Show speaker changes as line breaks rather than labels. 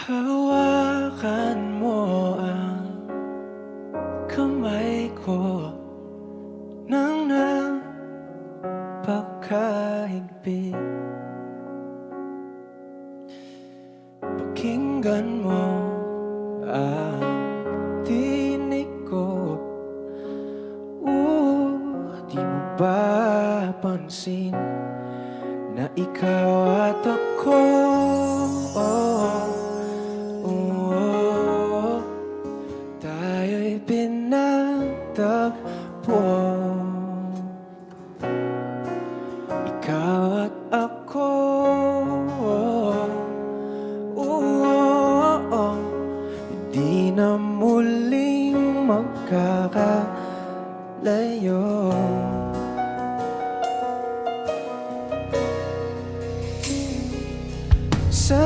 Hawakan mo ang kamay ko nang napakahigpit. Pakinggan mo ang tinig ko. Di mo ba pansin na ikaw at ako